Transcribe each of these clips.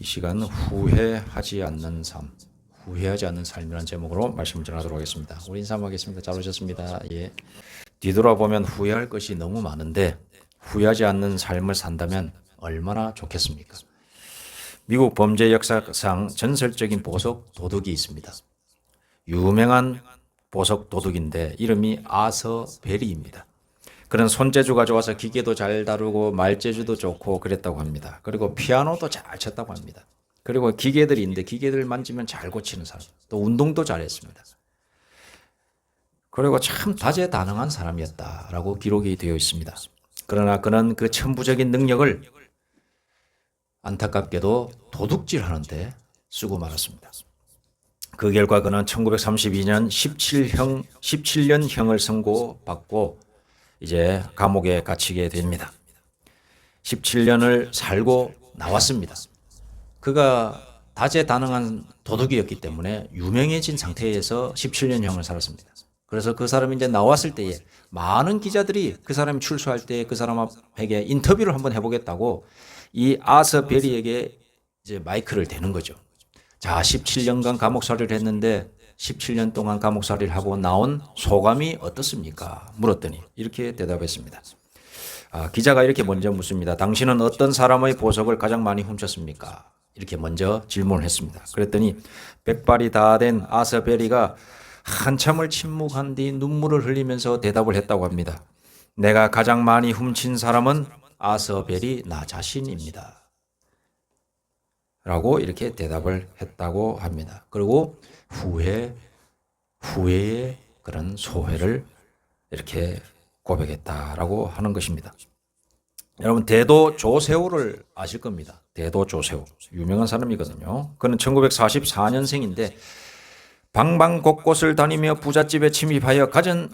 이 시간은 후회하지 않는 삶, 후회하지 않는 삶이라는 제목으로 말씀을 전하도록 하겠습니다. 우리 인사하겠습니다. 잘 오셨습니다. 예. 뒤돌아보면 후회할 것이 너무 많은데 후회하지 않는 삶을 산다면 얼마나 좋겠습니까? 미국 범죄 역사상 전설적인 보석 도둑이 있습니다. 유명한 보석 도둑인데 이름이 아서 베리입니다. 그는 손재주가 좋아서 기계도 잘 다루고 말재주도 좋고 그랬다고 합니다. 그리고 피아노도 잘 쳤다고 합니다. 그리고 기계들이 있는데 기계들 만지면 잘 고치는 사람, 또 운동도 잘했습니다. 그리고 참 다재다능한 사람이었다라고 기록이 되어 있습니다. 그러나 그는 그 천부적인 능력을 안타깝게도 도둑질하는데 쓰고 말았습니다. 그 결과 그는 1932년 17년형을 선고받고 이제 감옥에 갇히게 됩니다. 17년을 살고 나왔습니다. 그가 다재다능한 도둑이었기 때문에 유명해진 상태에서 17년형을 살았습니다. 그래서 그 사람이 이제 나왔을 때에 많은 기자들이 그 사람이 출소할 때 그 사람에게 인터뷰를 한번 해보겠다고 이 아서 베리에게 이제 마이크를 대는 거죠. 자, 17년간 감옥살이를 했는데 17년 동안 감옥살이를 하고 나온 소감이 어떻습니까? 물었더니 이렇게 대답했습니다. 기자가 이렇게 먼저 묻습니다. 당신은 어떤 사람의 보석을 가장 많이 훔쳤습니까? 이렇게 먼저 질문을 했습니다. 그랬더니 백발이 다 된 아서 베리가 한참을 침묵한 뒤 눈물을 흘리면서 대답을 했다고 합니다. 내가 가장 많이 훔친 사람은 아서 베리 나 자신입니다. 라고 이렇게 대답을 했다고 합니다. 그리고 후회의 그런 소회를 이렇게 고백했다라고 하는 것입니다. 여러분, 대도 조세호를 아실 겁니다. 대도 조세호. 유명한 사람이거든요. 그는 1944년생인데 방방 곳곳을 다니며 부잣집에 침입하여 가진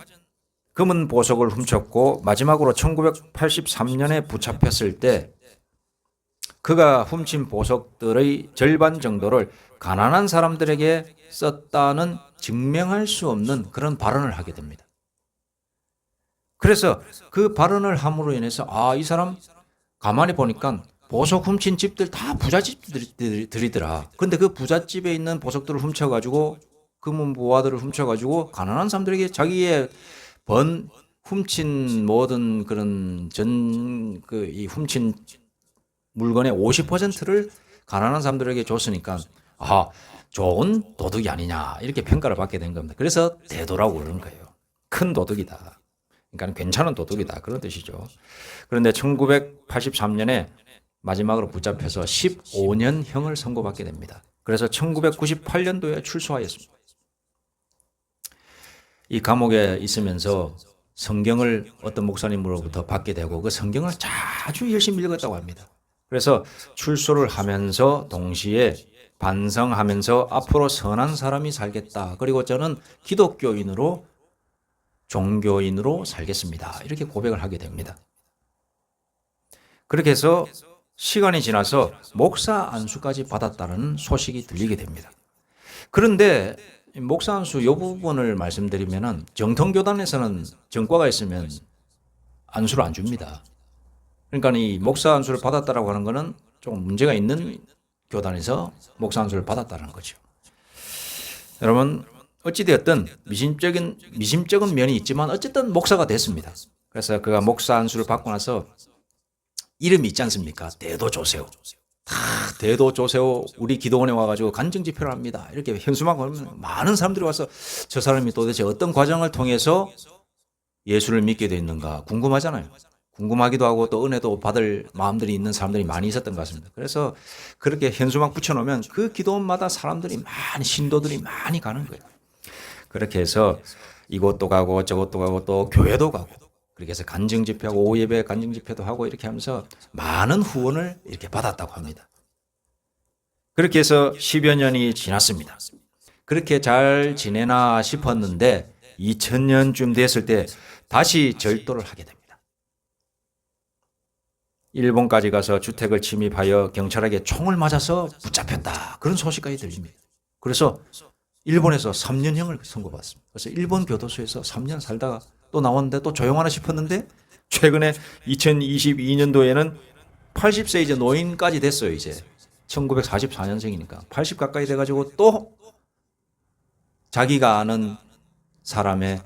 금은 보석을 훔쳤고 마지막으로 1983년에 붙잡혔을 때 그가 훔친 보석들의 절반 정도를 가난한 사람들에게 썼다는 증명할 수 없는 그런 발언을 하게 됩니다. 그래서 그 발언을 함으로 인해서 이 사람 가만히 보니까 보석 훔친 집들 다 부잣집들이더라. 그런데 그 부잣집에 있는 보석들을 훔쳐가지고 금은 보화들을 훔쳐가지고 가난한 사람들에게 자기의 훔친 모든 그런 이 훔친 물건의 50%를 가난한 사람들에게 줬으니까 좋은 도둑이 아니냐 이렇게 평가를 받게 된 겁니다. 그래서 대도라고 그러는 거예요. 큰 도둑이다. 그러니까 괜찮은 도둑이다 그런 뜻이죠. 그런데 1983년에 마지막으로 붙잡혀서 15년형을 선고받게 됩니다. 그래서 1998년도에 출소하였습니다. 이 감옥에 있으면서 성경을 어떤 목사님으로부터 받게 되고 그 성경을 아주 열심히 읽었다고 합니다. 그래서 출소를 하면서 동시에 반성하면서 앞으로 선한 사람이 살겠다. 그리고 저는 기독교인으로 종교인으로 살겠습니다. 이렇게 고백을 하게 됩니다. 그렇게 해서 시간이 지나서 목사 안수까지 받았다는 소식이 들리게 됩니다. 그런데 목사 안수 이 부분을 말씀드리면은 정통교단에서는 전과가 있으면 안수를 안 줍니다. 그러니까 이 목사 안수를 받았다라고 하는 것은 좀 문제가 있는 교단에서 목사 안수를 받았다는 거죠. 여러분, 어찌되었든 미심쩍은 면이 있지만 어쨌든 목사가 됐습니다. 그래서 그가 목사 안수를 받고 나서 이름이 있지 않습니까? 대도 조세호. 대도 조세호 우리 기도원에 와가지고 간증 집회를 합니다. 이렇게 현수막 걸면 많은 사람들이 와서 저 사람이 도대체 어떤 과정을 통해서 예수를 믿게 됐는가 궁금하잖아요. 궁금하기도 하고 또 은혜도 받을 마음들이 있는 사람들이 많이 있었던 것 같습니다. 그래서 그렇게 현수막 붙여놓으면 그 기도원마다 사람들이 신도들이 많이 가는 거예요. 그렇게 해서 이곳도 가고 저곳도 가고 또 교회도 가고 그렇게 해서 간증 집회하고 오후 예배 간증 집회도 하고 이렇게 하면서 많은 후원을 이렇게 받았다고 합니다. 그렇게 해서 10여 년이 지났습니다. 그렇게 잘 지내나 싶었는데 2000년쯤 됐을 때 다시 절도를 하게 됩니다. 일본까지 가서 주택을 침입하여 경찰에게 총을 맞아서 붙잡혔다. 그런 소식까지 들립니다. 그래서 일본에서 3년형을 선고받습니다. 그래서 일본 교도소에서 3년 살다가 또 나왔는데 또 조용하나 싶었는데 최근에 2022년도에는 80세 이제 노인까지 됐어요. 이제 1944년생이니까 80 가까이 돼가지고 또 자기가 아는 사람의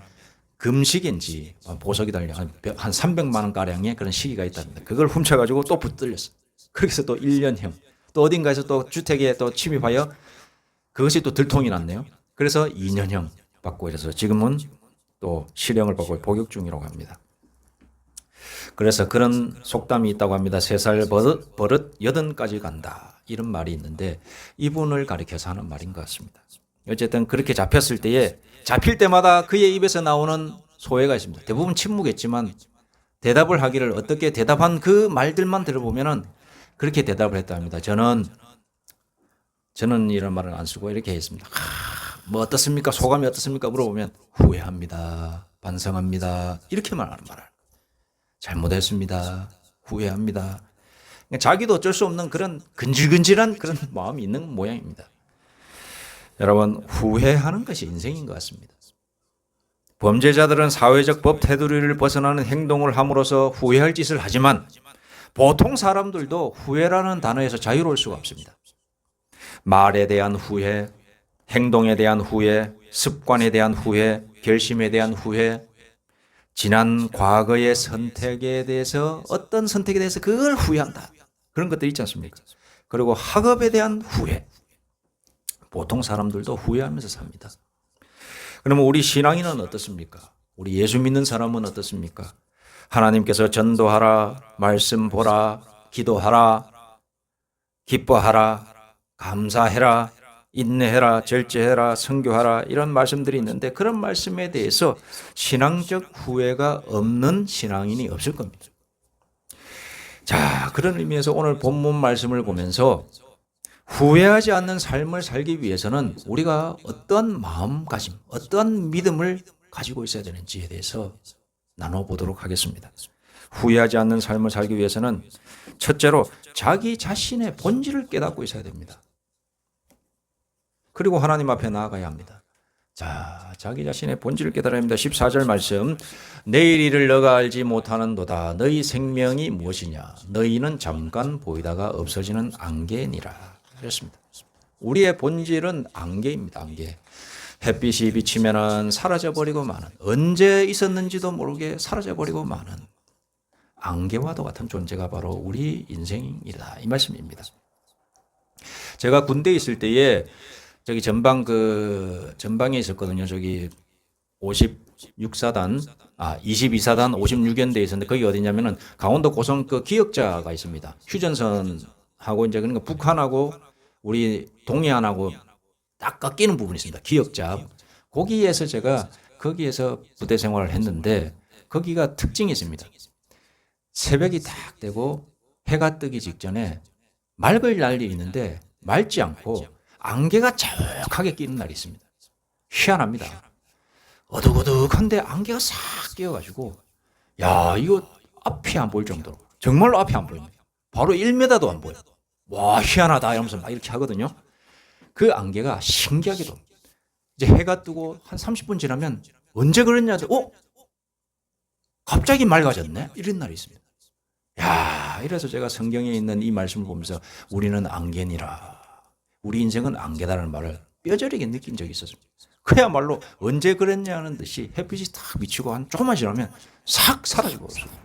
금식인지 보석이 달려 한 300만 원 가량의 그런 시기가 있답니다. 그걸 훔쳐가지고 또 붙들렸어. 그래서 또 1년형. 또 어딘가에서 또 주택에 또 침입하여 그것이 또 들통이 났네요. 그래서 2년형 받고 이래서 지금은 또 실형을 받고 복역 중이라고 합니다. 그래서 그런 속담이 있다고 합니다. 3살 버릇 80까지 간다. 이런 말이 있는데 이분을 가리켜서 하는 말인 것 같습니다. 어쨌든 그렇게 잡혔을 때에 잡힐 때마다 그의 입에서 나오는 소회가 있습니다. 대부분 침묵했지만 대답을 하기를 어떻게 대답한 그 말들만 들어보면은 그렇게 대답을 했다 합니다. 저는 이런 말을 안 쓰고 이렇게 했습니다. 뭐 어떻습니까? 소감이 어떻습니까? 물어보면 후회합니다. 반성합니다. 이렇게 말하는 말을. 잘못했습니다. 후회합니다. 자기도 어쩔 수 없는 그런 근질근질한 그런 마음이 있는 모양입니다. 여러분, 후회하는 것이 인생인 것 같습니다. 범죄자들은 사회적 법 테두리를 벗어나는 행동을 함으로써 후회할 짓을 하지만 보통 사람들도 후회라는 단어에서 자유로울 수가 없습니다. 말에 대한 후회, 행동에 대한 후회, 습관에 대한 후회, 결심에 대한 후회, 지난 과거의 선택에 대해서 어떤 선택에 대해서 그걸 후회한다. 그런 것들 있지 않습니까? 그리고 학업에 대한 후회. 보통 사람들도 후회하면서 삽니다. 그러면 우리 신앙인은 어떻습니까? 우리 예수 믿는 사람은 어떻습니까? 하나님께서 전도하라, 말씀 보라, 기도하라, 기뻐하라, 감사해라, 인내해라, 절제해라, 선교하라 이런 말씀들이 있는데 그런 말씀에 대해서 신앙적 후회가 없는 신앙인이 없을 겁니다. 자, 그런 의미에서 오늘 본문 말씀을 보면서 후회하지 않는 삶을 살기 위해서는 우리가 어떠한 마음가짐, 어떠한 믿음을 가지고 있어야 되는지에 대해서 나눠보도록 하겠습니다. 후회하지 않는 삶을 살기 위해서는 첫째로 자기 자신의 본질을 깨닫고 있어야 됩니다. 그리고 하나님 앞에 나아가야 합니다. 자, 자기 자신의 본질을 깨달아야 합니다. 14절 말씀. 내일 일을 너가 알지 못하는도다. 너희 생명이 무엇이냐? 너희는 잠깐 보이다가 없어지는 안개니라. 그렇습니다. 우리의 본질은 안개입니다. 안개. 햇빛이 비치면은 사라져버리고 마는, 언제 있었는지도 모르게 사라져버리고 마는 안개와도 같은 존재가 바로 우리 인생이다. 이 말씀입니다. 제가 군대에 있을 때에 저기 전방에 있었거든요. 저기 56사단, 22사단 56연대에 있었는데 거기 어디냐면은 강원도 고성 그 기역자가 있습니다. 휴전선하고 이제 그러니까 북한하고 우리 동해안하고 딱 꺾이는 부분이 있습니다. 기역자. 거기에서 제가 거기에서 부대 생활을 했는데 거기가 특징이 있습니다. 새벽이 딱 되고 해가 뜨기 직전에 맑을 날이 있는데 맑지 않고 안개가 자욱하게 끼는 날이 있습니다. 희한합니다. 어둑어둑한데 안개가 싹 끼어가지고 야, 이거 앞이 안 보일 정도로 정말로 앞이 안 보입니다. 바로 1m도 안 보여요. 와, 희한하다 이러면서 막 이렇게 하거든요. 그 안개가 신기하게도 이제 해가 뜨고 한 30분 지나면 언제 그랬냐? 갑자기 맑아졌네? 이런 날이 있습니다. 야, 이래서 제가 성경에 있는 이 말씀을 보면서 우리는 안개니라. 우리 인생은 안개다라는 말을 뼈저리게 느낀 적이 있었습니다. 그야말로 언제 그랬냐는 듯이 햇빛이 탁 비치고 한 조금만 지나면 싹 사라지고 없습니다.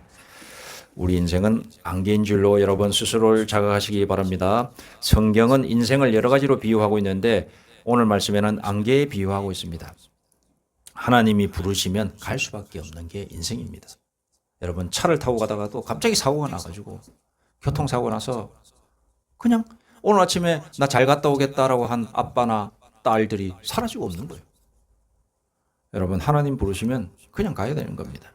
우리 인생은 안개인 줄로 여러분 스스로를 자각하시기 바랍니다. 성경은 인생을 여러 가지로 비유하고 있는데 오늘 말씀에는 안개에 비유하고 있습니다. 하나님이 부르시면 갈 수밖에 없는 게 인생입니다. 여러분 차를 타고 가다가도 갑자기 사고가 나가지고 교통사고 나서 그냥 오늘 아침에 나 잘 갔다 오겠다라고 한 아빠나 딸들이 사라지고 없는 거예요. 여러분 하나님 부르시면 그냥 가야 되는 겁니다.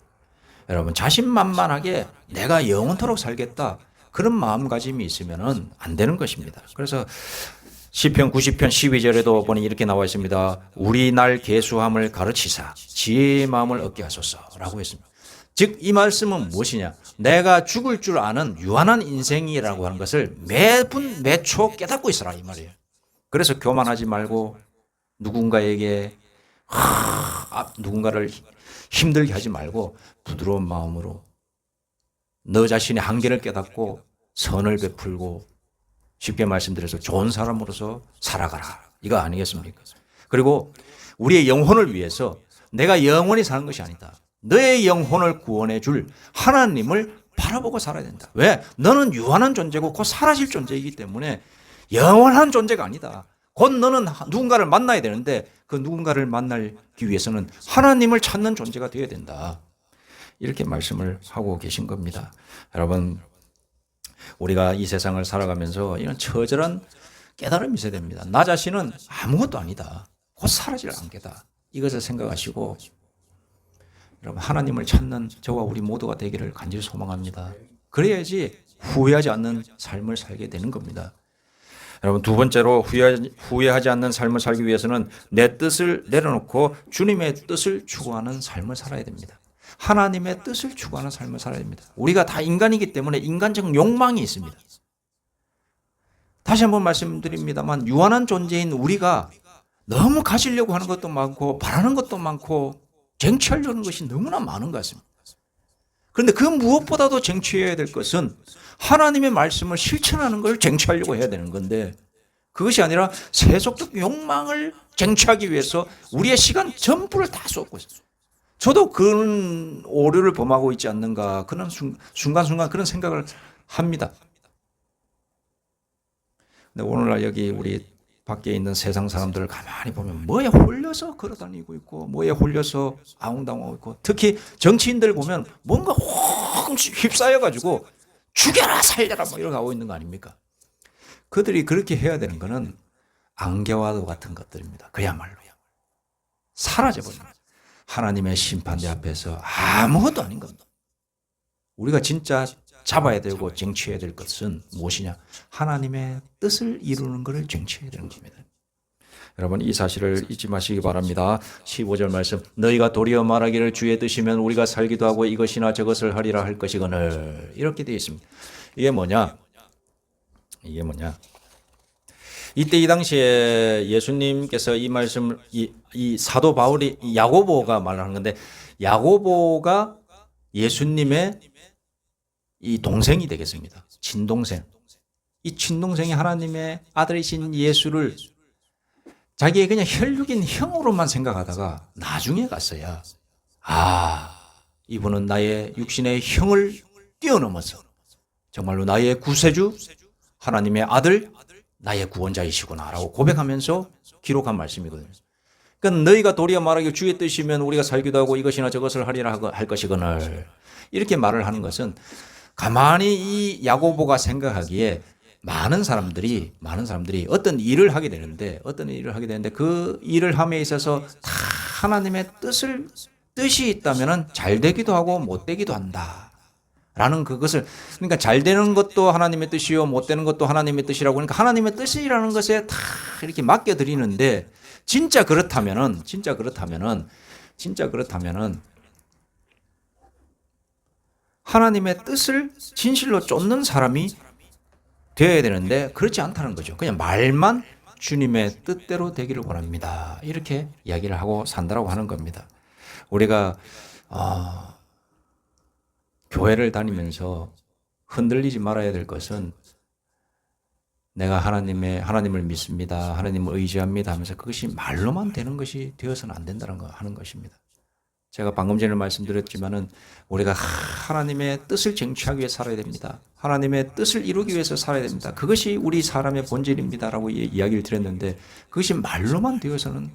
여러분 자신만만하게 내가 영원토록 살겠다 그런 마음가짐이 있으면 안 되는 것입니다. 그래서 시편 90편 12절에도 보니 이렇게 나와 있습니다. 우리 날 계수함을 가르치사 지혜의 마음을 얻게 하소서라고 했습니다. 즉 이 말씀은 무엇이냐? 내가 죽을 줄 아는 유한한 인생이라고 하는 것을 매분 매초 깨닫고 있어라 이 말이에요. 그래서 교만하지 말고 누군가에게 누군가를 힘들게 하지 말고 부드러운 마음으로 너 자신의 한계를 깨닫고 선을 베풀고 쉽게 말씀드려서 좋은 사람으로서 살아가라. 이거 아니겠습니까? 그리고 우리의 영혼을 위해서 내가 영원히 사는 것이 아니다. 너의 영혼을 구원해 줄 하나님을 바라보고 살아야 된다. 왜? 너는 유한한 존재고 곧 사라질 존재이기 때문에 영원한 존재가 아니다. 곧 너는 누군가를 만나야 되는데 그 누군가를 만나기 위해서는 하나님을 찾는 존재가 되어야 된다. 이렇게 말씀을 하고 계신 겁니다. 여러분, 우리가 이 세상을 살아가면서 이런 처절한 깨달음이 있어야 됩니다. 나 자신은 아무것도 아니다. 곧 사라질 안개다. 이것을 생각하시고 여러분, 하나님을 찾는 저와 우리 모두가 되기를 간절히 소망합니다. 그래야지 후회하지 않는 삶을 살게 되는 겁니다. 여러분, 두 번째로 후회하지 않는 삶을 살기 위해서는 내 뜻을 내려놓고 주님의 뜻을 추구하는 삶을 살아야 됩니다. 하나님의 뜻을 추구하는 삶을 살아야 됩니다. 우리가 다 인간이기 때문에 인간적 욕망이 있습니다. 다시 한번 말씀드립니다만 유한한 존재인 우리가 너무 가지려고 하는 것도 많고 바라는 것도 많고 쟁취하려는 것이 너무나 많은 것 같습니다. 그런데 그 무엇보다도 쟁취해야 될 것은 하나님의 말씀을 실천하는 걸 쟁취하려고 해야 되는 건데 그것이 아니라 세속적 욕망을 쟁취하기 위해서 우리의 시간 전부를 다 쏟고 있어요. 저도 그런 오류를 범하고 있지 않는가 그런 순간순간 그런 생각을 합니다. 근데 오늘날 여기 우리 밖에 있는 세상 사람들을 가만히 보면 뭐에 홀려서 걸어다니고 있고 뭐에 홀려서 아웅다웅하고 있고 특히 정치인들 보면 뭔가 확 휩싸여가지고 죽여라 살려라 뭐 이러고 하고 있는 거 아닙니까? 그들이 그렇게 해야 되는 거는 안개와도 같은 것들입니다. 그야말로요. 사라져버립니다. 하나님의 심판대 앞에서 아무것도 아닌 겁니다. 우리가 진짜 잡아야 되고 쟁취해야 될 것은 무엇이냐? 하나님의 뜻을 이루는 것을 쟁취해야 되는 겁니다. 여러분, 이 사실을 잊지 마시기 바랍니다. 15절 말씀, 너희가 도리어 말하기를 주의 뜻이면 우리가 살기도 하고 이것이나 저것을 하리라 할 것이거늘. 이렇게 되어 있습니다. 이게 뭐냐? 이때 이 당시에 예수님께서 이 말씀을 이 사도 바울이 야고보가 말하는 건데 야고보가 예수님의 이 동생이 되겠습니다. 친동생. 이 친동생이 하나님의 아들이신 예수를 자기의 그냥 혈육인 형으로만 생각하다가 나중에 갔어야 이분은 나의 육신의 형을 뛰어넘어서 정말로 나의 구세주, 하나님의 아들, 나의 구원자이시구나라고 고백하면서 기록한 말씀이거든요. 그러니까 너희가 도리어 말하기를 주의 뜻이면 우리가 살기도 하고 이것이나 저것을 하리라 할 것이거늘. 이렇게 말을 하는 것은 가만히 이 야고보가 생각하기에 많은 사람들이 어떤 일을 하게 되는데 그 일을 함에 있어서 다 하나님의 뜻이 있다면은 잘 되기도 하고 못 되기도 한다. 라는 그것을 그러니까 잘 되는 것도 하나님의 뜻이요 못 되는 것도 하나님의 뜻이라고 하니까 하나님의 뜻이라는 것에 다 이렇게 맡겨 드리는데 진짜 그렇다면은 하나님의 뜻을 진실로 쫓는 사람이 되어야 되는데 그렇지 않다는 거죠. 그냥 말만 주님의 뜻대로 되기를 원합니다. 이렇게 이야기를 하고 산다라고 하는 겁니다. 우리가 교회를 다니면서 흔들리지 말아야 될 것은 내가 하나님을 믿습니다. 하나님을 의지합니다 하면서 그것이 말로만 되는 것이 되어서는 안 된다는 거 하는 것입니다. 제가 방금 전에 말씀드렸지만은 우리가 하나님의 뜻을 쟁취하기 위해 살아야 됩니다. 하나님의 뜻을 이루기 위해서 살아야 됩니다. 그것이 우리 사람의 본질입니다라고 이야기를 드렸는데 그것이 말로만 되어서는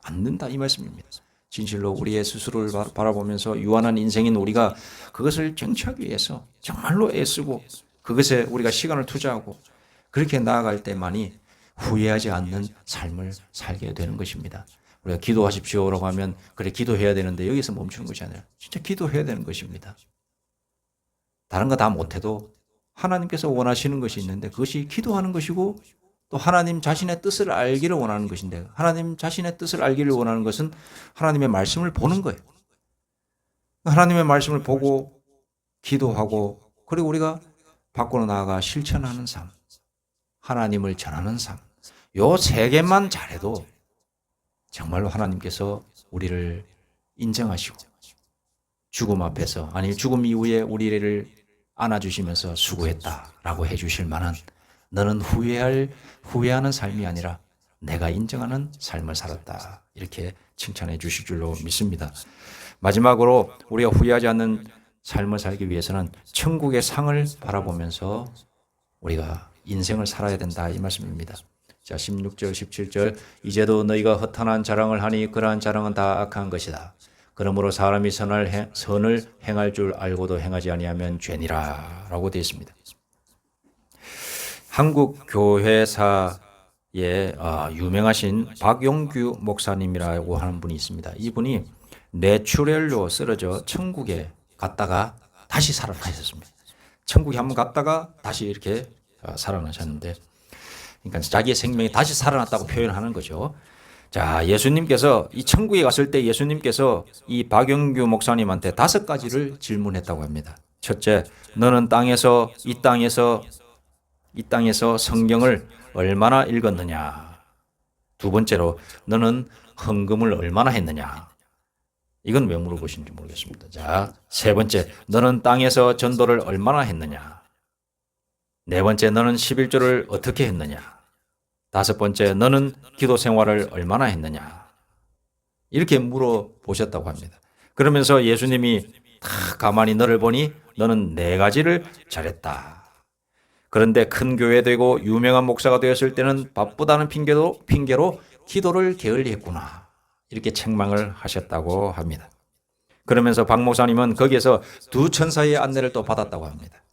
안 된다 이 말씀입니다. 진실로 우리의 스스로를 바라보면서 유한한 인생인 우리가 그것을 쟁취하기 위해서 정말로 애쓰고 그것에 우리가 시간을 투자하고 그렇게 나아갈 때만이 후회하지 않는 삶을 살게 되는 것입니다. 우리가 기도하십시오라고 하면 그래 기도해야 되는데 여기서 멈추는 것이 아니라 진짜 기도해야 되는 것입니다. 다른 거 다 못해도 하나님께서 원하시는 것이 있는데 그것이 기도하는 것이고 또 하나님 자신의 뜻을 알기를 원하는 것인데 하나님 자신의 뜻을 알기를 원하는 것은 하나님의 말씀을 보는 거예요. 하나님의 말씀을 보고 기도하고 그리고 우리가 밖으로 나아가 실천하는 삶, 하나님을 전하는 삶, 요 세 개만 잘해도 정말로 하나님께서 우리를 인정하시고 죽음 앞에서 아니 죽음 이후에 우리를 안아주시면서 수고했다라고 해주실 만한 너는 후회하는 삶이 아니라 내가 인정하는 삶을 살았다. 이렇게 칭찬해 주실 줄로 믿습니다. 마지막으로 우리가 후회하지 않는 삶을 살기 위해서는 천국의 상을 바라보면서 우리가 인생을 살아야 된다. 이 말씀입니다. 자, 16절, 17절. 이제도 너희가 허탄한 자랑을 하니 그러한 자랑은 다 악한 것이다. 그러므로 사람이 선을 행할 줄 알고도 행하지 아니하면 죄니라. 라고 되어 있습니다. 한국 교회사에 유명하신 박용규 목사님이라고 하는 분이 있습니다. 이분이 뇌출혈로 쓰러져 천국에 갔다가 다시 살아나셨습니다. 천국에 한번 갔다가 다시 이렇게 살아나셨는데, 그러니까 자기의 생명이 다시 살아났다고 표현하는 거죠. 자, 예수님께서 이 천국에 갔을 때 예수님께서 이 박용규 목사님한테 5가지를 질문했다고 합니다. 첫째, 너는 이 땅에서 성경을 얼마나 읽었느냐? 두 번째로, 너는 헌금을 얼마나 했느냐? 이건 왜 물어보시는지 모르겠습니다. 자, 세 번째, 너는 땅에서 전도를 얼마나 했느냐? 네 번째, 너는 11조를 어떻게 했느냐? 다섯 번째, 너는 기도 생활을 얼마나 했느냐? 이렇게 물어보셨다고 합니다. 그러면서 예수님이 다 가만히 너를 보니 너는 4가지를 잘했다. 그런데 큰 교회 되고 유명한 목사가 되었을 때는 바쁘다는 핑계로 기도를 게을리했구나. 이렇게 책망을 하셨다고 합니다. 그러면서 박 목사님은 거기에서 2 천사의 안내를 또 받았다고 합니다.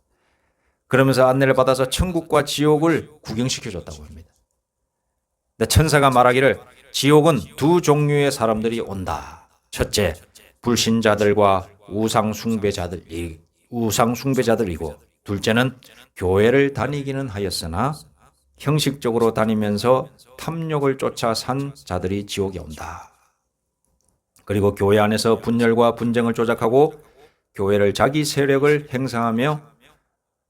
그러면서 안내를 받아서 천국과 지옥을 구경시켜줬다고 합니다. 근데 천사가 말하기를 지옥은 2 종류의 사람들이 온다. 첫째, 불신자들과 우상숭배자들이고, 둘째는 교회를 다니기는 하였으나 형식적으로 다니면서 탐욕을 쫓아 산 자들이 지옥에 온다. 그리고 교회 안에서 분열과 분쟁을 조작하고 교회를 자기 세력을 행사하며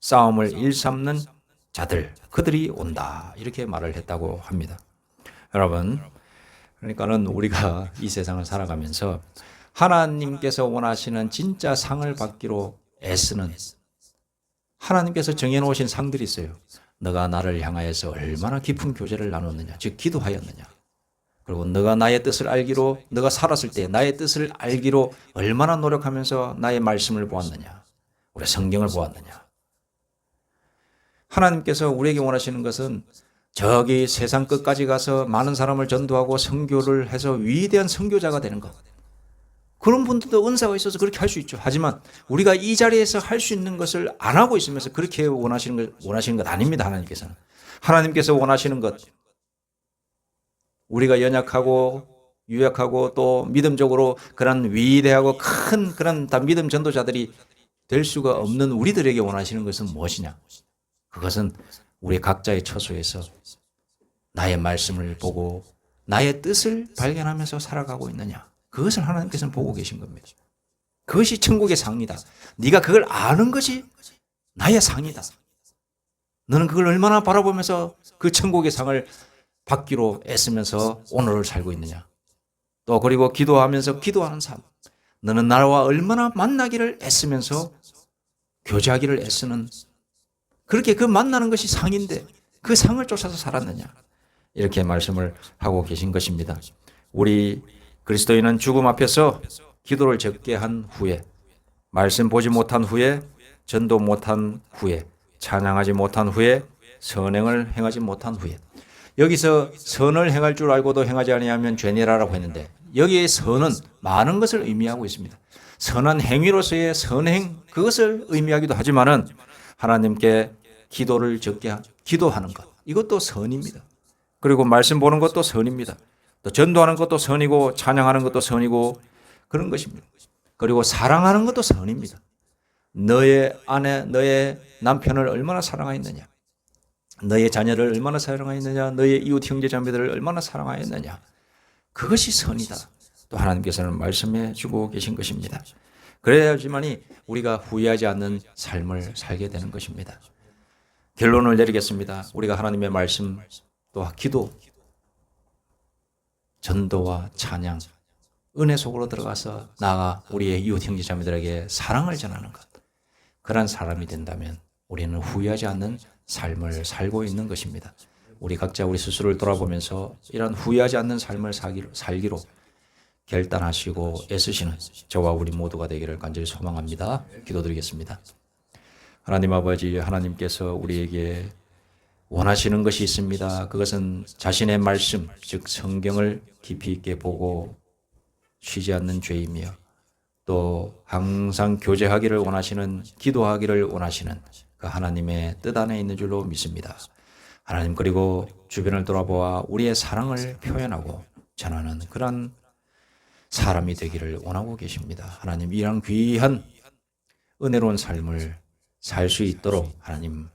싸움을 일삼는 자들, 그들이 온다. 이렇게 말을 했다고 합니다. 여러분, 그러니까는 우리가 이 세상을 살아가면서 하나님께서 원하시는 진짜 상을 받기로 애쓰는, 하나님께서 정해놓으신 상들이 있어요. 너가 나를 향하여서 얼마나 깊은 교제를 나눴느냐, 즉 기도하였느냐. 그리고 너가 나의 뜻을 알기로, 너가 살았을 때 나의 뜻을 알기로 얼마나 노력하면서 나의 말씀을 보았느냐, 우리 성경을 보았느냐. 하나님께서 우리에게 원하시는 것은 저기 세상 끝까지 가서 많은 사람을 전도하고 선교를 해서 위대한 선교자가 되는 것. 그런 분들도 은사가 있어서 그렇게 할 수 있죠. 하지만 우리가 이 자리에서 할 수 있는 것을 안 하고 있으면서 그렇게 원하시는 것 아닙니다. 하나님께서는. 하나님께서 원하시는 것, 우리가 연약하고 유약하고 또 믿음적으로 그런 위대하고 큰 그런 믿음 전도자들이 될 수가 없는 우리들에게 원하시는 것은 무엇이냐? 그것은 우리 각자의 처소에서 나의 말씀을 보고 나의 뜻을 발견하면서 살아가고 있느냐? 그것을 하나님께서는 보고 계신 겁니다. 그것이 천국의 상이다. 네가 그걸 아는 것이 나의 상이다. 너는 그걸 얼마나 바라보면서 그 천국의 상을 받기로 애쓰면서 오늘을 살고 있느냐. 또 그리고 기도하면서 기도하는 삶. 너는 나와 얼마나 만나기를 애쓰면서 교제하기를 애쓰는, 그렇게 그 만나는 것이 상인데 그 상을 쫓아서 살았느냐. 이렇게 말씀을 하고 계신 것입니다. 우리 그리스도인은 죽음 앞에서 기도를 적게 한 후에, 말씀 보지 못한 후에, 전도 못한 후에, 찬양하지 못한 후에, 선행을 행하지 못한 후에. 여기서 선을 행할 줄 알고도 행하지 아니하면 죄니라라고 했는데, 여기에 선은 많은 것을 의미하고 있습니다. 선한 행위로서의 선행, 그것을 의미하기도 하지만은 하나님께 기도를 적게 기도하는 것, 이것도 선입니다. 그리고 말씀 보는 것도 선입니다. 또 전도하는 것도 선이고 찬양하는 것도 선이고 그런 것입니다. 그리고 사랑하는 것도 선입니다. 너의 아내, 너의 남편을 얼마나 사랑하였느냐, 너의 자녀를 얼마나 사랑하였느냐, 너의 이웃 형제 자매들을 얼마나 사랑하였느냐, 그것이 선이다. 또 하나님께서는 말씀해 주고 계신 것입니다. 그래야지만이 우리가 후회하지 않는 삶을 살게 되는 것입니다. 결론을 내리겠습니다. 우리가 하나님의 말씀, 또 기도, 전도와 찬양, 은혜 속으로 들어가서 나아가 우리의 이웃 형제 자매들에게 사랑을 전하는 것, 그런 사람이 된다면 우리는 후회하지 않는 삶을 살고 있는 것입니다. 우리 각자 우리 스스로를 돌아보면서 이런 후회하지 않는 삶을 살기로 결단하시고 애쓰시는 저와 우리 모두가 되기를 간절히 소망합니다. 기도드리겠습니다. 하나님 아버지, 하나님께서 우리에게 원하시는 것이 있습니다. 그것은 자신의 말씀, 즉 성경을 깊이 있게 보고 쉬지 않는 죄이며 또 항상 교제하기를 원하시는, 기도하기를 원하시는 그 하나님의 뜻 안에 있는 줄로 믿습니다. 하나님, 그리고 주변을 돌아보아 우리의 사랑을 표현하고 전하는 그런 사람이 되기를 원하고 계십니다. 하나님, 이런 귀한 은혜로운 삶을 살 수 있도록 하나님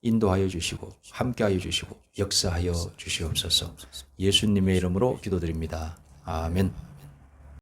인도하여 주시고 함께하여 주시고 역사하여 주시옵소서. 예수님의 이름으로 기도드립니다. 아멘.